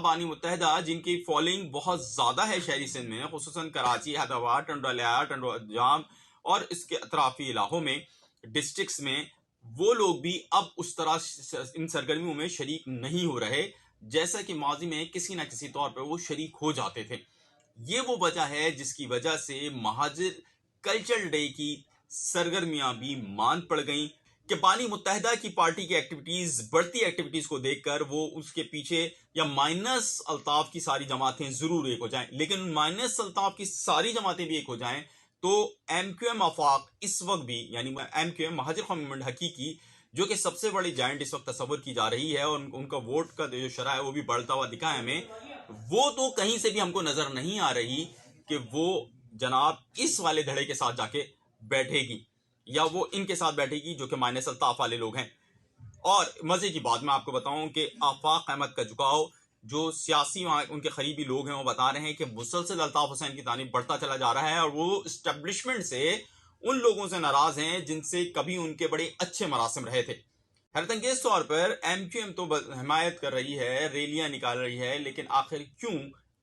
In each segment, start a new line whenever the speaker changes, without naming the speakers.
بانی متحدہ جن کی فالوئنگ بہت زیادہ ہے شہری سندھ میں، خصوصاً کراچی، حیدرآباد، ٹنڈوالیا اور اس کے اطرافی علاقوں میں، ڈسٹرکٹس میں، وہ لوگ بھی اب اس طرح ان سرگرمیوں میں شریک نہیں ہو رہے جیسا کہ ماضی میں کسی نہ کسی طور پر وہ شریک ہو جاتے تھے۔ یہ وہ وجہ ہے جس کی وجہ سے مہاجر کلچرل ڈے کی سرگرمیاں بھی مان پڑ گئیں کہ بانی متحدہ کی پارٹی کی ایکٹیویٹیز، بڑھتی ایکٹیویٹیز کو دیکھ کر وہ اس کے پیچھے، یا مائنس الطاف کی ساری جماعتیں ضرور ایک ہو جائیں، لیکن مائنس الطاف کی ساری جماعتیں بھی ایک ہو جائیں تو ایم کیو ایم آفاق اس وقت بھی، یعنی ایم کیو ایم مہاجر قومی موومنٹ حقیقی، جو کہ سب سے بڑی جائنٹ اس وقت تصور کی جا رہی ہے، اور ان کا ووٹ کا جو شرح ہے وہ بھی بڑھتا ہوا دکھا ہے ہمیں، وہ تو کہیں سے بھی ہم کو نظر نہیں آ رہی کہ وہ جناب اس والے دھڑے کے ساتھ جا کے بیٹھے گی، یا وہ ان کے ساتھ بیٹھے گی جو کہ مائنس الطاف والے لوگ ہیں۔ اور مزے کی بات میں آپ کو بتاؤں کہ آفاق احمد کا جھکاؤ، جو سیاسی ان کے قریبی لوگ ہیں وہ بتا رہے ہیں کہ مسلسل الطاف حسین کی جانب بڑھتا چلا جا رہا ہے، اور وہ اسٹیبلشمنٹ سے، ان لوگوں سے ناراض ہیں جن سے کبھی ان کے بڑے اچھے مراسم رہے تھے۔ حیرت انگیز طور پر ایم کیو ایم تو حمایت کر رہی ہے، ریلیاں نکال رہی ہے، لیکن آخر کیوں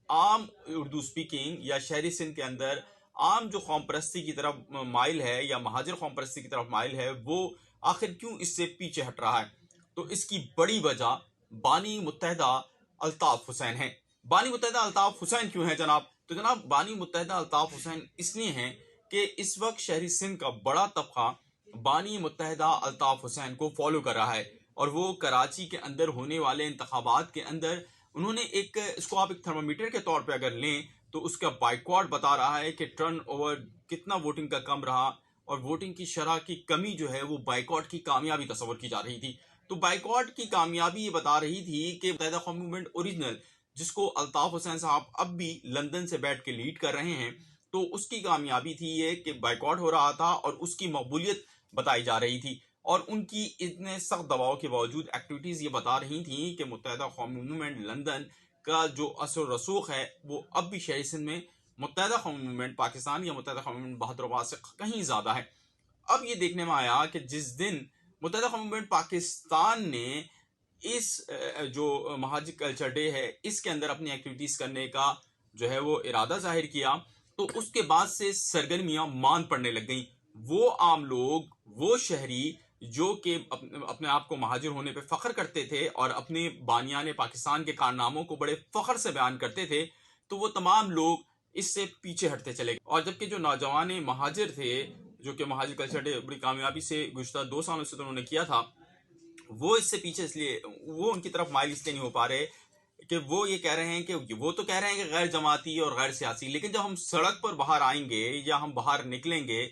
عام اردو سپیکنگ یا شہری سندھ کے اندر عام جو قوم پرستی کی طرف مائل ہے یا مہاجر قوم پرستی کی طرف مائل ہے، وہ آخر کیوں اس سے پیچھے ہٹ رہا ہے؟ تو اس کی بڑی وجہ بانی متحدہ الطاف حسین ہے۔ بانی متحدہ الطاف حسین کیوں ہے جناب؟ تو جناب بانی متحدہ الطاف حسین اس لیے ہیں کہ اس وقت شہری سندھ کا بڑا طبقہ بانی متحدہ الطاف حسین کو فالو کر رہا ہے، اور وہ کراچی کے اندر ہونے والے انتخابات کے اندر انہوں نے اس کو آپ ایک تھرمامیٹر کے طور پہ اگر لیں تو اس کا بائیکاٹ بتا رہا ہے کہ ٹرن اوور کتنا ووٹنگ کا کم رہا، اور ووٹنگ کی شرح کی کمی جو ہے وہ بائیکاٹ کی کامیابی تصور کی جا رہی تھی۔ تو بائیکاٹ کی کامیابی یہ بتا رہی تھی کہ متحدہ قومی موومنٹ اوریجنل، جس کو الطاف حسین صاحب اب بھی لندن سے بیٹھ کے لیڈ کر رہے ہیں، تو اس کی کامیابی تھی یہ کہ بائیکاٹ ہو رہا تھا اور اس کی مقبولیت بتائی جا رہی تھی، اور ان کی اتنے سخت دباؤ کے باوجود ایکٹیویٹیز یہ بتا رہی تھیں کہ متحدہ قومی موومنٹ لندن کا جو اثر و رسوخ ہے وہ اب بھی شہری سندھ میں متحدہ قومی موومنٹ پاکستان یا متحدہ قومی موومنٹ بہادر آباد سے کہیں زیادہ ہے۔ اب یہ دیکھنے میں آیا کہ جس دن متحدہ قومی موومنٹ پاکستان نے اس جو مہاجر کلچر ڈے ہے اس کے اندر اپنی ایکٹیویٹیز کرنے کا جو ہے وہ ارادہ ظاہر کیا، تو اس کے بعد سے سرگرمیاں مان پڑنے لگ گئیں۔ وہ عام لوگ، وہ شہری جو کہ اپنے آپ کو مہاجر ہونے پہ فخر کرتے تھے اور اپنے بانیان پاکستان کے کارناموں کو بڑے فخر سے بیان کرتے تھے، تو وہ تمام لوگ اس سے پیچھے ہٹتے چلے گئے، اور جبکہ جو نوجوان مہاجر تھے، جو کہ مہاجر کلچر ڈے بڑی کامیابی سے گزشتہ 2 سالوں سے تو انہوں نے کیا تھا، وہ اس سے پیچھے اس لیے، وہ ان کی طرف مائل اس لیے نہیں ہو پا رہے کہ وہ یہ کہہ رہے ہیں کہ وہ تو کہہ رہے ہیں کہ غیر جماعتی اور غیر سیاسی، لیکن جب ہم سڑک پر باہر آئیں گے یا ہم باہر نکلیں گے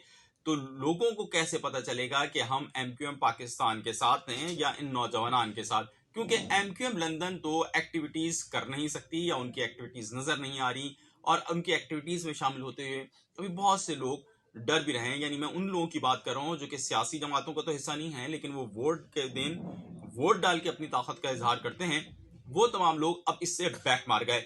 تو لوگوں کو کیسے پتہ چلے گا کہ ہم ایم کیو ایم پاکستان کے ساتھ ہیں یا ان نوجوانان کے ساتھ؟ کیونکہ ایم کیو ایم لندن تو ایکٹیویٹیز کر نہیں سکتی، یا ان کی ایکٹیویٹیز نظر نہیں آ رہی، اور ان کی ایکٹیویٹیز میں شامل ہوتے ہوئے ابھی بہت سے لوگ ڈر بھی رہے ہیں۔ یعنی میں ان لوگوں کی بات کر رہا ہوں جو کہ سیاسی جماعتوں کا تو حصہ نہیں ہے، لیکن وہ ووٹ کے دن ووٹ ڈال کے اپنی طاقت کا اظہار کرتے ہیں، وہ تمام لوگ اب اس سے بیک مار گئے۔